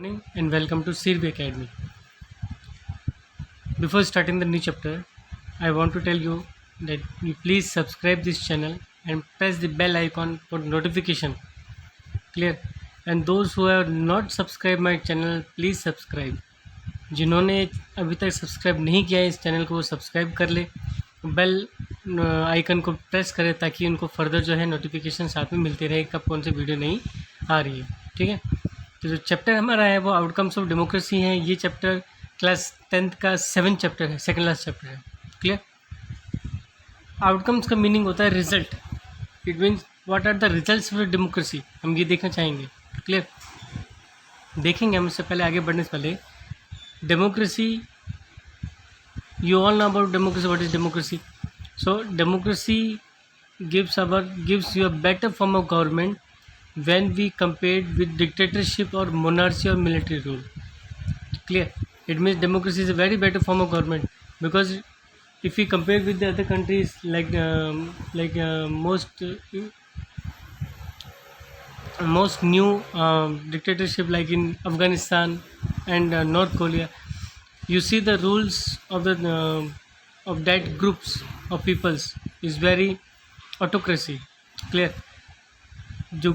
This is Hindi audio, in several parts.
Morning and welcome to Sirvi Academy. Before starting the new chapter, I want to tell you that you please subscribe this channel and press the bell icon for notification. Clear? And those who have not subscribed my channel, please subscribe. जिन्होंने अभी तक सब्सक्राइब नहीं किया है इस चैनल को वो सब्सक्राइब कर ले, बेल आइकन को प्रेस करें ताकि उनको फर्दर जो है नोटिफिकेशन साथ में मिलती रहे कब कौन सी वीडियो नहीं आ रही है. ठीक है, तो जो चैप्टर हमारा है वो आउटकम्स ऑफ डेमोक्रेसी है. ये चैप्टर क्लास 10th का 7th चैप्टर है, सेकेंड लास्ट चैप्टर है. क्लियर? आउटकम्स का मीनिंग होता है result. It means what are the results of democracy, हम ये देखना चाहेंगे. क्लियर? देखेंगे हम. इससे पहले आगे बढ़ने से पहले democracy, you all know about democracy. What is democracy? So democracy gives you a better form of government when we compared with dictatorship or monarchy or military rule. Clear? It means democracy is a very better form of government, because if we compare with the other countries like most new dictatorship like in Afghanistan and North Korea, you see the rules of the of that groups of peoples is very autocracy. Clear? जो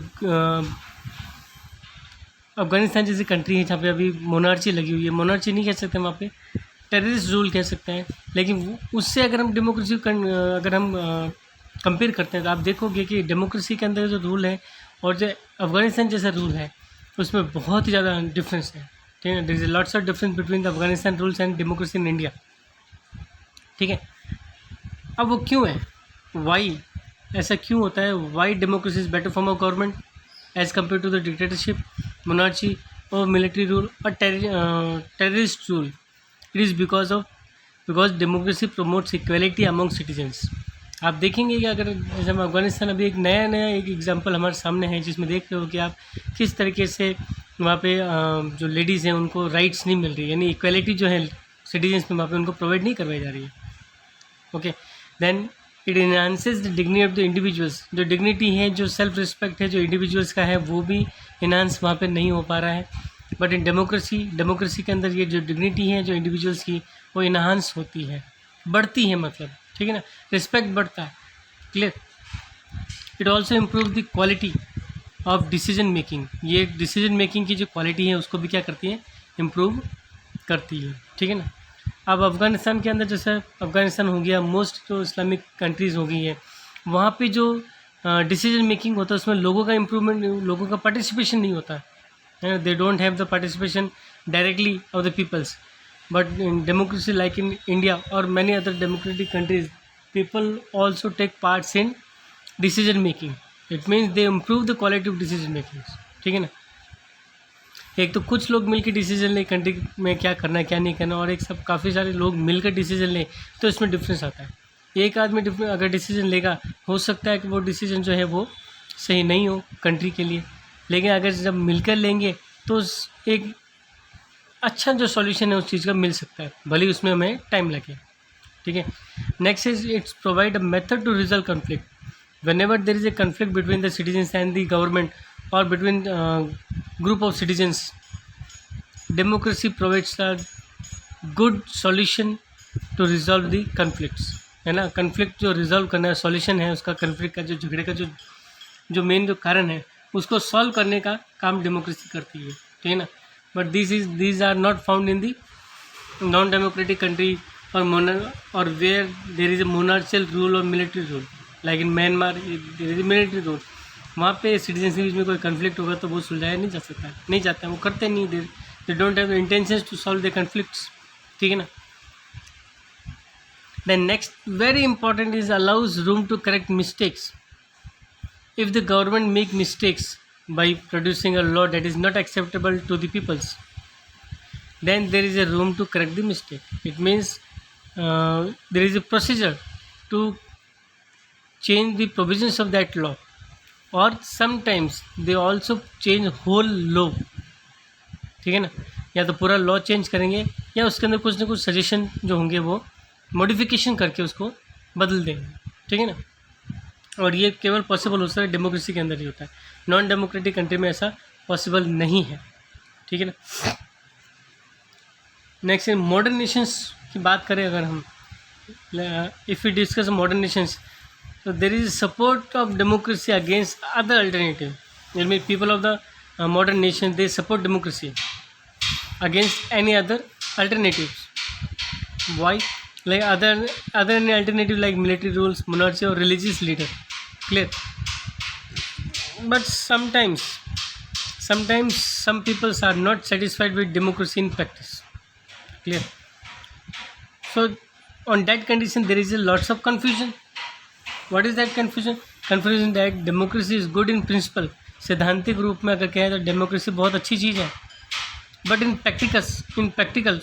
अफगानिस्तान जैसी कंट्री है जहाँ पे अभी मोनार्ची लगी हुई है, मोनार्ची नहीं कह सकते वहाँ पे, टेररिस्ट रूल कह सकते हैं. लेकिन उससे अगर हम डेमोक्रेसी अगर हम कंपेयर करते हैं तो आप देखोगे कि डेमोक्रेसी के अंदर जो रूल है और जो अफगानिस्तान जैसा रूल है उसमें बहुत ही ज़्यादा डिफरेंस है. ठीक है, there is lots of difference between the Afghanistan rules and democracy in India. ठीक है, अब वो क्यों है, वाई ऐसा क्यों होता है, why democracy is better form of government as compare to the dictatorship, monarchy और मिलिट्री रूल और terrorist rule. It is because democracy promotes equality among citizens. आप देखेंगे कि अगर जैसे हम अफगानिस्तान अभी एक नया एक एग्जांपल हमारे सामने है जिसमें देख रहे हो कि आप किस तरीके से वहाँ पे जो लेडीज़ हैं उनको राइट्स नहीं मिल रही, यानी इक्वलिटी जो है सिटीजन्स में वहाँ पे उनको प्रोवाइड नहीं करवाई जा रही है. Okay, then it enhances the dignity of the individuals. जो डिग्निटी है, जो सेल्फ रिस्पेक्ट है जो इंडिविजुअल्स का है, वो भी इन्हांस वहाँ पे नहीं हो पा रहा है. बट इन डेमोक्रेसी के अंदर ये जो डिग्निटी है जो इंडिविजुअल्स की, वो इन्हांस होती है, बढ़ती है. मतलब ठीक है ना, रिस्पेक्ट बढ़ता है. Clear? It also improve the quality of decision making. ये डिसीजन मेकिंग की जो क्वालिटी है उसको भी क्या करती है, इम्प्रूव करती है. ठीक है ना. अब अफ़गानिस्तान के अंदर जैसे अफ़गानिस्तान हो गया, मोस्ट जो इस्लामिक कंट्रीज़ हो गई है, वहाँ पे जो डिसीजन मेकिंग होता है उसमें लोगों का इम्प्रूवमेंट, लोगों का पार्टिसिपेशन नहीं होता है. They don't have the participation directly of the peoples. But in democracy like in India or many other democratic countries, people also take parts in decision making. It means they improve the quality of decision making. ठीक है ना. एक तो कुछ लोग मिलकर डिसीजन लें कंट्री में क्या करना है क्या नहीं करना, और एक सब काफ़ी सारे लोग मिलकर डिसीजन लें, तो इसमें डिफरेंस आता है. एक आदमी अगर डिसीजन लेगा, हो सकता है कि वो डिसीजन जो है वो सही नहीं हो कंट्री के लिए, लेकिन अगर जब मिलकर लेंगे तो एक अच्छा जो सॉल्यूशन है उस चीज़ का मिल सकता है, भले ही उसमें हमें टाइम लगे. ठीक है. Next is it's provide a method to resolve conflict. Whenever there is a conflict between the citizens and the government और between group of citizens, democracy provides a good solution to resolve the conflicts. है ना, कन्फ्लिक्ट जो रिजॉल्व करना है, सॉल्यूशन है उसका, कन्फ्लिक्ट का जो झगड़े का जो मेन जो कारण है उसको सॉल्व करने का काम डेमोक्रेसी करती है. ठीक है ना. But these are not found in the non-democratic country or where there is a monarchical rule or military rule. Like in Myanmar, there is a military rule. वहाँ पे सिटीजन के बीच में कोई कन्फ्लिक्ट होगा तो वो सुलझाया नहीं जा सकता, नहीं जाता है, वो करते नहीं. They don't have the intentions to solve the conflicts. ठीक है ना. Then next, very important is allows room to correct mistakes. If the government make mistakes by producing a law that is not acceptable to the peoples, then there is a room to correct the mistake. It means there is a procedure to change the provisions of that law, or sometimes they also change whole law. ठीक है ना, या तो पूरा लॉ चेंज करेंगे या उसके अंदर कुछ ना कुछ सजेशन जो होंगे वो मॉडिफिकेशन करके उसको बदल देंगे. ठीक है ना. और ये केवल पॉसिबल हो सकता है डेमोक्रेसी के अंदर ही होता है, नॉन डेमोक्रेटिक कंट्री में ऐसा पॉसिबल नहीं है. ठीक है ना। नेक्स्ट मॉडर्न नेशंस की बात करें अगर हम, if we discuss modern nations, so there is support of democracy against other alternative. I mean, people of the modern nation, they support democracy against any other alternatives. Why? Like other any alternative like military rules, monarchy or religious leader. Clear? But sometimes some people are not satisfied with democracy in practice. Clear? So on that condition there is a lots of confusion. What is that confusion? Confusion that democracy is good in principle. सैद्धांतिक रूप में अगर कहें तो डेमोक्रेसी बहुत अच्छी चीज़ है, but in practical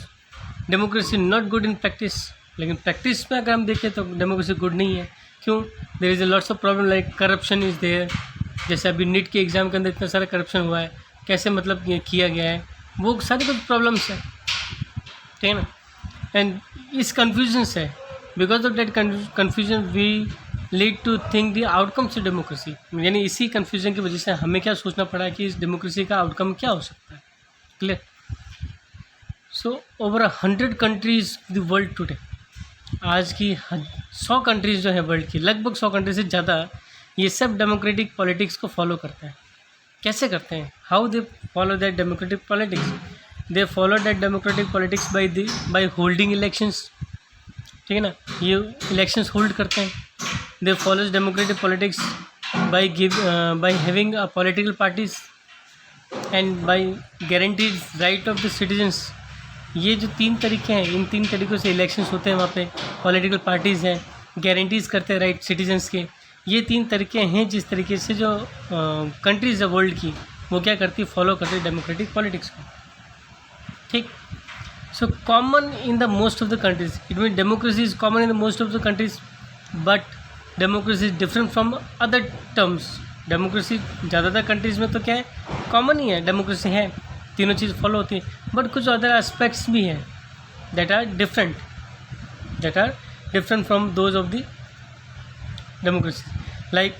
democracy not good in practice. लेकिन प्रैक्टिस में अगर हम देखें तो डेमोक्रेसी गुड नहीं है. क्यों? There is a lots of problem like corruption is there. जैसे अभी नीट के एग्ज़ाम के अंदर इतना सारा करप्शन हुआ है, कैसे मतलब ये किया गया है, वो सारी कुछ प्रॉब्लम्स है, ठीक है ना. एंड इस कन्फ्यूजन से, because of that confusion we lead to think the outcomes of democracy. यानी इसी कन्फ्यूजन की वजह से हमें क्या सोचना पड़ा कि इस डेमोक्रेसी का आउटकम क्या हो सकता है. Clear? So over 100 countries the world today, आज की 100 कंट्रीज जो है वर्ल्ड की, लगभग 100 कंट्रीज से ज़्यादा, ये सब डेमोक्रेटिक पॉलिटिक्स को फॉलो करते हैं. कैसे करते हैं? How they follow that democratic politics? They follow that democratic politics by holding elections. ठीक है ना, ये इलेक्शंस होल्ड करते हैं. They follows democratic politics by having a political parties and by guaranteed right of the citizens. ये जो 3 तरीके हैं, इन 3 तरीक़ों से इलेक्शंस होते हैं. वहाँ पे पॉलिटिकल पार्टीज़ हैं, गारंटीज़ करते हैं राइट सिटीजन्स के. ये 3 तरीके हैं जिस तरीके से जो कंट्रीज़ है वर्ल्ड की, वो क्या करती है, फॉलो करती है डेमोक्रेटिक पॉलिटिक्स को. ठीक. So common in the most of the countries, it mean democracy is common in the most of the countries, but democracy is different from other terms. Democracy ज़्यादातर कंट्रीज़ में तो क्या है, कॉमन ही है, डेमोक्रेसी है, तीनों चीज़ फॉलो होती है. बट कुछ अदर एस्पेक्ट्स भी हैं that are different from those of the democracy. Like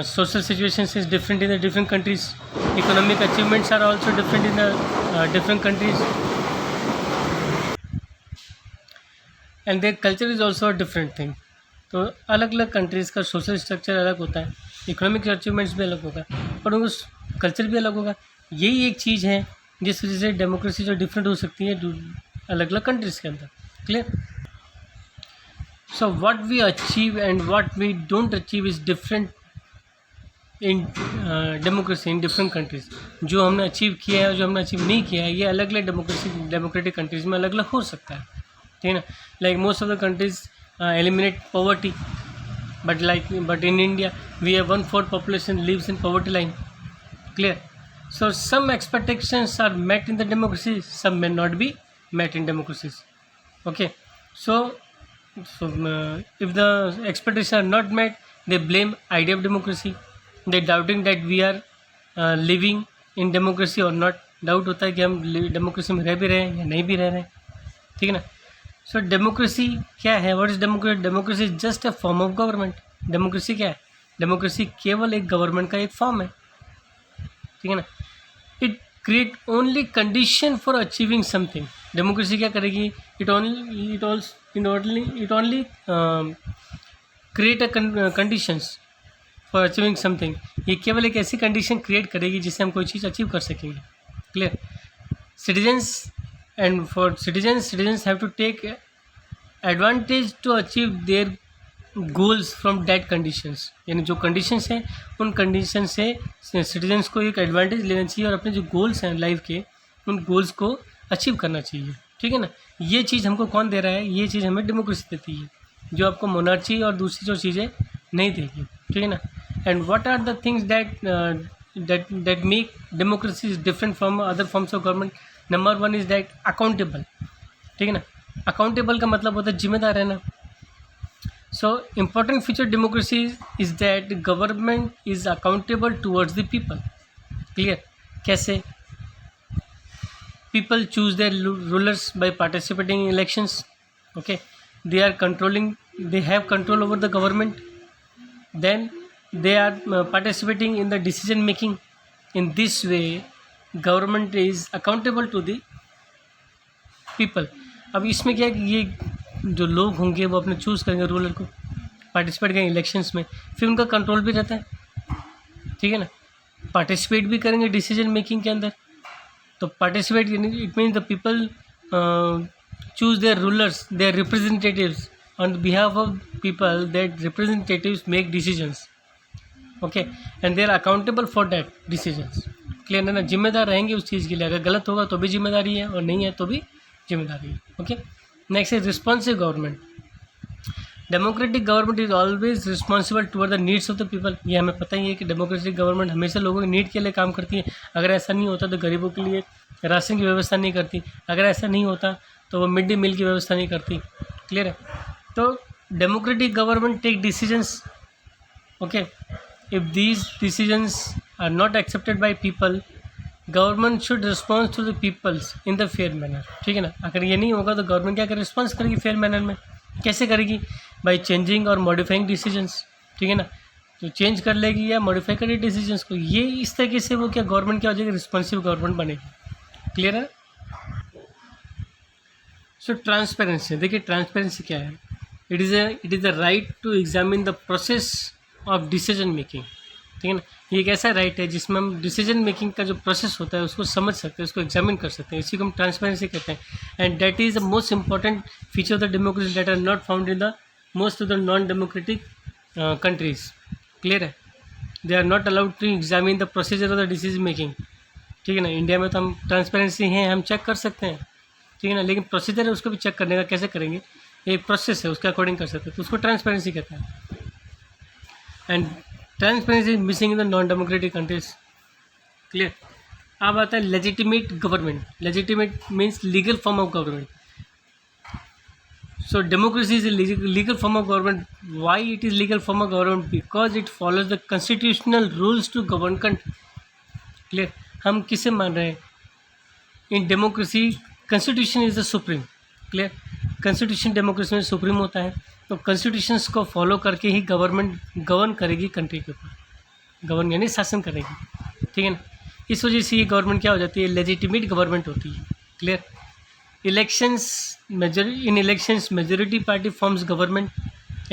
social situations is different in the different countries. Economic achievements are also different in the different countries, and their culture is also a different thing. तो अलग अलग कंट्रीज़ का सोशल स्ट्रक्चर अलग होता है, इकोनॉमिक अचीवमेंट्स भी अलग होगा, और उनका कल्चर भी अलग होगा. यही एक चीज़ है जिस वजह से डेमोक्रेसी जो डिफरेंट हो सकती है अलग अलग कंट्रीज़ के अंदर. Clear? So what we achieve and what we don't achieve is different in democracy in different countries. जो हमने अचीव किया है और जो हमने अचीव नहीं किया है, ये अलग अलग डेमोक्रेटिक कंट्रीज़ में अलग अलग हो सकता है. ठीक है ना. Like most of the countries eliminate poverty, but in India we have 1/4 population lives in poverty line. Clear? So some expectations are met in the democracy, some may not be met in democracies. Okay, so if the expectations are not met, they blame idea of democracy. They doubting that we are living in democracy or not. Doubt होता है कि हम डेमोक्रेसी में रह भी रहे हैं या नहीं भी रह रहे हैं. ठीक है ना. सो डेमोक्रेसी क्या है? What is democracy? Democracy is just a form of government. Democracy क्या है? डेमोक्रेसी केवल एक गवर्नमेंट का एक फॉर्म है. ठीक है ना. It create only condition for achieving something. Democracy क्या करेगी? It only create a conditions for achieving something. ये केवल एक ऐसी कंडीशन क्रिएट करेगी जिससे हम कोई चीज़ अचीव कर सकेंगे. Clear? Citizens and for citizens have to take advantage to achieve their goals from that conditions. यानी जो conditions हैं, उन conditions से citizens को एक advantage लेना चाहिए और अपने जो goals हैं लाइफ के, उन goals को अचीव करना चाहिए. ठीक है ना. ये चीज़ हमको कौन दे रहा है? ये चीज़ हमें डेमोक्रेसी देती है, जो आपको मोनार्ची और दूसरी जो चीज़ें नहीं देगी. ठीक है ना. And what are the things that make democracy is different from other forms of government? Number 1 is that accountable. ठीक है ना. अकाउंटेबल का मतलब होता है जिम्मेदार रहना. So important feature democracy is that government is accountable towards the people. Clear? कैसे? People choose their rulers by participating in elections. Okay, they have control over the government. Then they are participating in the decision making. In this way government is accountable to the people. अब इसमें क्या है कि ये जो लोग होंगे वो अपने चूज़ करेंगे रूलर को, पार्टिसिपेट करेंगे इलेक्शंस में, फिर उनका कंट्रोल भी रहता है, ठीक है ना, पार्टिसिपेट भी करेंगे डिसीजन मेकिंग के अंदर। तो participate it means the people choose their rulers, their representatives on behalf of people, that representatives make decisions, okay, and they are accountable for that decisions. Clear है ना, जिम्मेदार रहेंगे उस चीज़ के लिए, अगर गलत होगा तो भी जिम्मेदारी है और नहीं है तो भी जिम्मेदारी है, okay. Next is responsive government. Democratic government is always responsible toward the needs of the people. ये हमें पता ही है कि डेमोक्रेटिक गवर्नमेंट हमेशा लोगों के नीड के लिए काम करती है। अगर ऐसा नहीं होता तो गरीबों के लिए राशन की व्यवस्था नहीं करती, अगर ऐसा नहीं होता तो वो मिड डे मील की व्यवस्था नहीं करती। क्लियर है, तो democratic government take decisions, okay, if these decisions are not accepted by people, government should response to the peoples in the fair manner. ठीक है ना, अगर ये नहीं होगा तो गवर्नमेंट क्या करेगी, रिस्पॉन्स करेगी फेयर मैनर में। कैसे करेगी, बाई चेंजिंग और मॉडिफाइंग डिसीजंस। ठीक है ना, तो चेंज कर लेगी या मॉडिफाई करेगी डिसीजंस को। ये इस तरीके से वो क्या गवर्नमेंट क्या हो जाएगी, रिस्पॉन्सिव गवर्नमेंट बनेगी। क्लियर है। सो ट्रांसपेरेंसी, देखिए ट्रांसपेरेंसी क्या है, it is the right to examine the process of decision making. ठीक है ना, ये एक ऐसा राइट है जिसमें हम डिसीजन मेकिंग का जो प्रोसेस होता है उसको समझ सकते हैं, उसको एग्जामिन कर सकते हैं। इसी को हम ट्रांसपेरेंसी कहते हैं। And that is the most important feature of the democracy that are not found in the most of the non democratic countries. Clear है, they are not allowed to examine the procedure of the decision making. ठीक है ना, इंडिया में तो हम ट्रांसपेरेंसी है, हम चेक कर सकते हैं, ठीक है ना, लेकिन प्रोसीजर है उसको भी चेक करने का कैसे करेंगे, एक प्रोसेस है उसके अकॉर्डिंग कर सकते हैं, तो उसको ट्रांसपेरेंसी कहते हैं। And transparency is missing in the non democratic countries. Clear. अब आता है legitimate government. Legitimate means legal form of government. So democracy is a legal form of government. Why it is legal form of government? Because it follows the constitutional rules to govern country. Clear? हम किसे मान रहे हैं in democracy? Constitution is the supreme. Clear, constitution democracy में सुप्रीम होता है, तो कॉन्स्टिट्यूशंस को फॉलो करके ही गवर्नमेंट गवर्न करेगी कंट्री के ऊपर, गवर्न यानी शासन करेगी। ठीक है ना, इस वजह से ये गवर्नमेंट क्या हो जाती है, लेजिटिमेट गवर्नमेंट होती है। Clear. Elections, in elections majority party forms government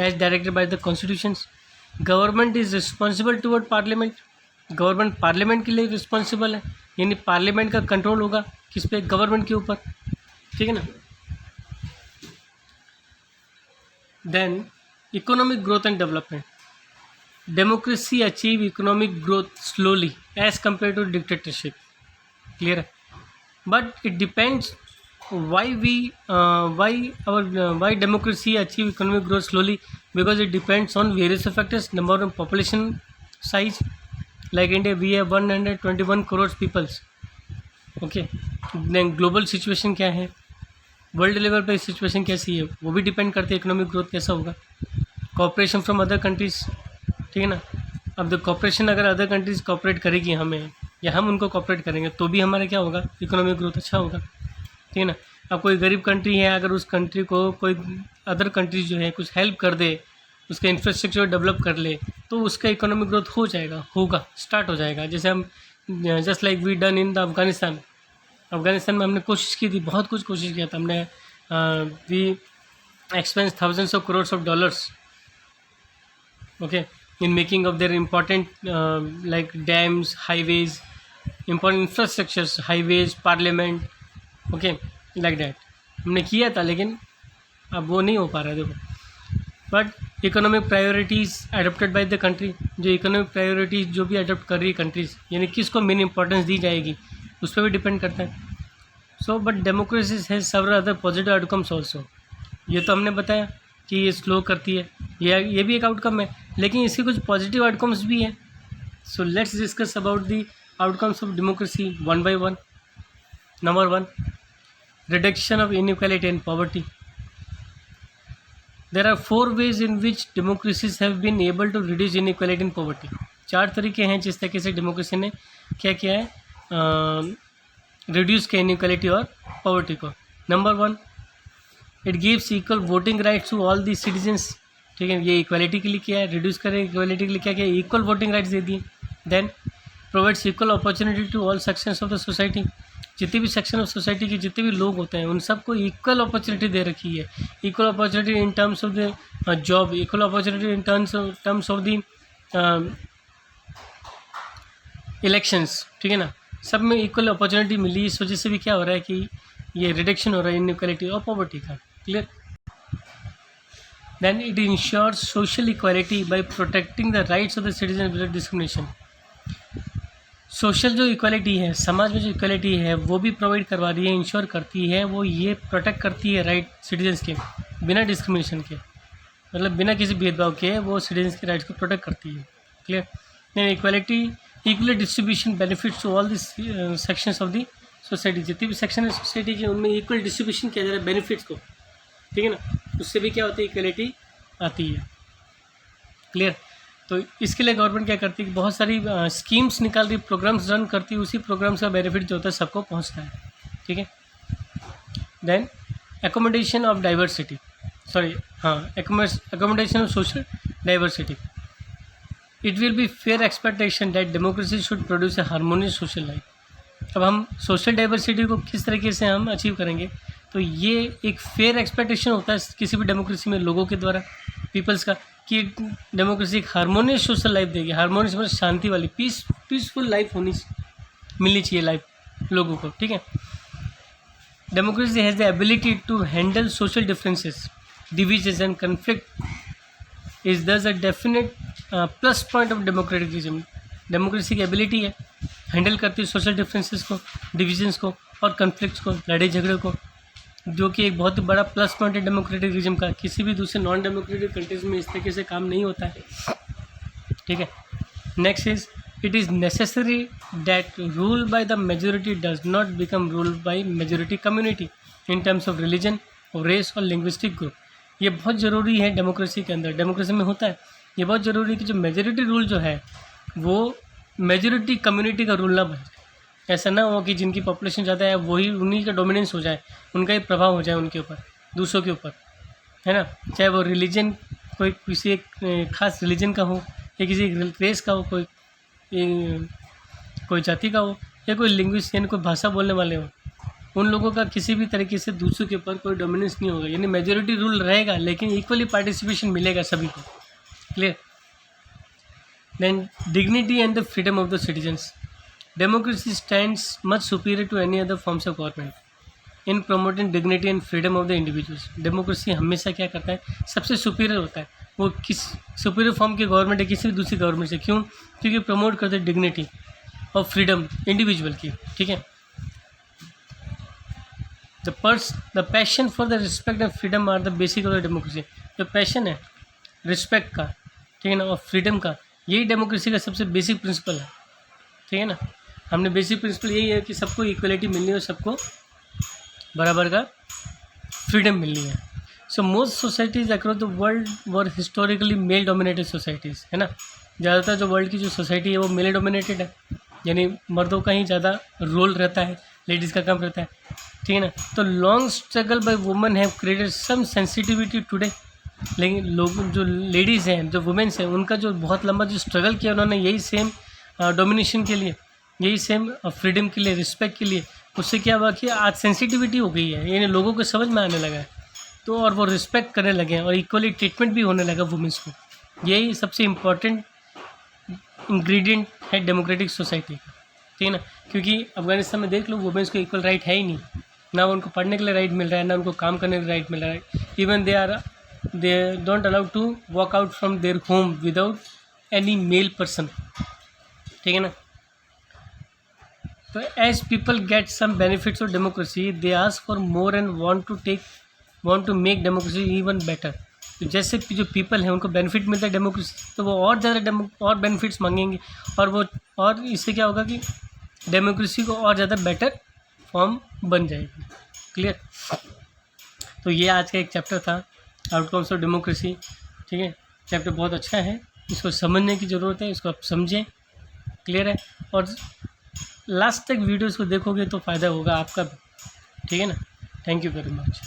as directed by the constitutions. Government is responsible toward parliament. Government parliament के लिए responsible है, यानी पार्लियामेंट का कंट्रोल होगा किस पे, गवर्नमेंट के ऊपर। ठीक है ना। Then economic growth and development. Democracy achieve economic growth slowly as compare to dictatorship. Clear है, but it depends why democracy achieve economic growth slowly, because it depends on various factors. Number one, population size. Like India, we have 121 crores peoples. Okay, then global situation क्या है, वर्ल्ड लेवल पे सिचुएशन कैसी है, वो भी डिपेंड करते हैं इकोनॉमिक ग्रोथ कैसा होगा। Cooperation from other countries. ठीक है ना, अब द कॉपरेशन अगर अदर कंट्रीज कॉपरेट करेगी हमें या हम उनको कॉपरेट करेंगे तो भी हमारा क्या होगा, इकोनॉमिक ग्रोथ अच्छा होगा। ठीक है ना, अब कोई गरीब कंट्री है, अगर उस कंट्री को कोई अदर कंट्रीज जो है कुछ हेल्प कर दे, उसका इंफ्रास्ट्रक्चर डेवलप कर ले, तो उसका इकोनॉमिक ग्रोथ हो जाएगा, स्टार्ट हो जाएगा। जैसे हम just like we done in the Afghanistan. Afghanistan में हमने कोशिश की थी, बहुत कुछ कोशिश किया था हमने। We expense thousands of crores of dollars, okay, in making of their important like dams, highways, important infrastructures, highways, parliament, okay, like that हमने किया था, लेकिन अब वो नहीं हो पा रहा है। देखो, but economic priorities adopted by the country, जो इकोनॉमिक प्रायोरिटीज़ जो भी अडोप्ट कर रही है कंट्रीज़, यानी किसको मेन इंपॉर्टेंस दी जाएगी उस पर भी डिपेंड करता है। So but democracy has several other positive outcomes also. ये तो हमने बताया कि ये स्लो करती है, ये भी एक आउटकम है, लेकिन इसके कुछ पॉजिटिव आउटकम्स भी हैं। So let's discuss about the outcomes of democracy one by one. Number one, reduction of inequality and poverty. There are 4 ways in which democracies have been able to reduce inequality and poverty. 4 तरीके हैं जिस तरीके से डेमोक्रेसी ने क्या किया है, रिड्यूस किया इनइक्वालिटी और पॉवर्टी को। Number 1, it gives equal voting rights to all the citizens. ठीक है, ये इक्वालिटी के लिए किया है, रिड्यूस करें इक्वालिटी के लिए क्या किया, इक्वल वोटिंग राइट्स दे दिए। Then provides equal opportunity to all sections of the society. जितने भी सेक्शन ऑफ सोसाइटी के जितने भी लोग होते हैं उन सबको इक्वल अपॉर्चुनिटी दे रखी है। Equal opportunity in terms of the job, equal opportunity in terms of the elections, ठीक है ना, सब में इक्वल अपॉर्चुनिटी मिली। इस वजह से भी क्या हो रहा है कि ये रिडक्शन हो रहा है इनइक्वालिटी और पॉवर्टी का। Clear. Then it ensures social equality by protecting the rights of the citizen without discrimination. Social जो इक्वालिटी है, समाज में जो इक्वालिटी है वो भी प्रोवाइड करवा रही है, इंश्योर करती है, वो ये प्रोटेक्ट करती है राइट सिटीजन्स के बिना डिस्क्रिमिनेशन के, मतलब बिना किसी भेदभाव के वो सिटीजन्स के राइट्स को प्रोटेक्ट करती है। Clear. Then equality equal distribution benefits to all this sections of the society. जितने भी सेक्शन है सोसाइटी के उनमें इक्वल डिस्ट्रीब्यूशन किया जा रहा है बेनिफिट्स को, ठीक है ना, उससे भी क्या होती है, इक्वलिटी आती है। क्लियर। तो इसके लिए गवर्नमेंट क्या करती है कि बहुत सारी स्कीम्स निकाल रही, प्रोग्राम्स रन करती है, उसी प्रोग्राम्स का बेनिफिट जो होता है सबको पहुंचता है। ठीक है। Then accommodation of diversity, accommodation of social diversity. It will be fair expectation that democracy should produce a harmonious social life. अब हम सोशल डाइवर्सिटी को किस तरीके से हम अचीव करेंगे, तो ये एक फेयर एक्सपेक्टेशन होता है किसी भी डेमोक्रेसी में लोगों के द्वारा, पीपल्स का, कि डेमोक्रेसी एक हार्मोनियस सोशल लाइफ देगी। हार्मोनियस मतलब शांति वाली, पीसफुल लाइफ मिलनी चाहिए लाइफ लोगों को। ठीक है। Democracy has the ability to handle social differences, divisions and conflict is thus a definite plus point of democratism. Democracy की एबिलिटी है, हैंडल करती है सोशल डिफरेंसेस को, डिविजन्स को और कन्फ्लिक्ट्स को, लड़ाई झगड़े को, जो कि एक बहुत ही बड़ा प्लस पॉइंट है डेमोक्रेटिज्म का। किसी भी दूसरे नॉन डेमोक्रेटिक कंट्रीज में इस तरीके से काम नहीं होता है। ठीक है। Next is it is necessary that rule by the majority does not become rule by majority community in terms of religion और रेस और लिंग्विस्टिक ग्रुप। ये बहुत ज़रूरी है डेमोक्रेसी के अंदर, डेमोक्रेसी में होता है ये बहुत ज़रूरी है कि जो मेजोरिटी रूल जो है वो मेजोरिटी कम्युनिटी का रूल ना बन जाए। ऐसा ना हो कि जिनकी पॉपुलेशन ज़्यादा है वही उन्हीं का डोमिनेंस हो जाए, उनका ही प्रभाव हो जाए उनके ऊपर, दूसरों के ऊपर, है ना। चाहे वो रिलीजन कोई किसी एक खास रिलीजन का हो या किसी एक रेस का हो, कोई जाति का हो या कोई लैंग्वेज यानी कोई भाषा बोलने वाले हो, उन लोगों का किसी भी तरीके से दूसरों के ऊपर कोई डोमिनेंस नहीं होगा। यानी मेजोरिटी रूल रहेगा लेकिन इक्वली पार्टिसिपेशन मिलेगा सभी को। Clear. Then dignity and the freedom of the citizens. Democracy stands much superior to any other forms of government in promoting dignity and freedom of the individuals. Democracy हमेशा क्या करता है, सबसे सुपीरियर होता है। वो किस सुपीरियर फॉर्म की गवर्नमेंट है किसी भी दूसरी गवर्नमेंट से, क्यों? क्योंकि प्रमोट करते हैं डिग्निटी और फ्रीडम इंडिविजुअल की। ठीक है। The passion for the respect and freedom are the basic of the democracy. जो पैशन है रिस्पेक्ट का, ठीक है ना, और फ्रीडम का, यही डेमोक्रेसी का सबसे बेसिक प्रिंसिपल है। ठीक है ना। हमने बेसिक प्रिंसिपल यही है कि सबको इक्वलिटी मिलनी है और सबको बराबर का फ्रीडम मिलनी है। So most societies across the world were historically male dominated societies, है ना। ज़्यादातर जो वर्ल्ड की जो सोसाइटी है वो मेल डोमिनेटेड है, यानी मर्दों का ही ज़्यादा रोल रहता है, लेडीज़ का कम रहता है। ठीक है ना। तो long struggle by women have created some sensitivity today. लेकिन लोग जो लेडीज़ हैं, जो वुमेन्स हैं, उनका जो बहुत लंबा जो स्ट्रगल किया उन्होंने, यही सेम डोमिनेशन के लिए, यही सेम फ्रीडम के लिए, रिस्पेक्ट के लिए, उससे क्या हुआ कि आज सेंसिटिविटी हो गई है, यानी लोगों को समझ में आने लगा है, तो और वो रिस्पेक्ट करने लगे हैं और इक्वली ट्रीटमेंट भी होने लगा वुमेन्स को। यही सबसे इम्पॉर्टेंट इंग्रेडिएंट है डेमोक्रेटिक सोसाइटी का। ठीक है ना। क्योंकि अफगानिस्तान में देख लो वुमेन्स को इक्वल राइट है ही नहीं, ना उनको पढ़ने के लिए राइट मिल रहा है, ना उनको काम करने के लिए राइट मिल रहा है। Even they don't allow to walk out from their home without any male person. ठीक है ना। तो as people get some benefits of democracy they ask for more and want to make democracy even better. तो जैसे जो पीपल हैं उनको बेनिफिट मिलता है डेमोक्रेसी, तो वो और ज़्यादा और बेनिफिट्स मांगेंगे और इससे क्या होगा कि डेमोक्रेसी को और ज़्यादा बेटर फॉर्म बन जाएगी। क्लियर। तो ये आज का एक चैप्टर था, आउटकम्स ऑफ डेमोक्रेसी। ठीक है। चैप्टर बहुत अच्छा है, इसको समझने की ज़रूरत है, इसको आप समझें। क्लियर है। और लास्ट तक वीडियोस को देखोगे तो फ़ायदा होगा आपका भी। ठीक है ना। Thank you very much.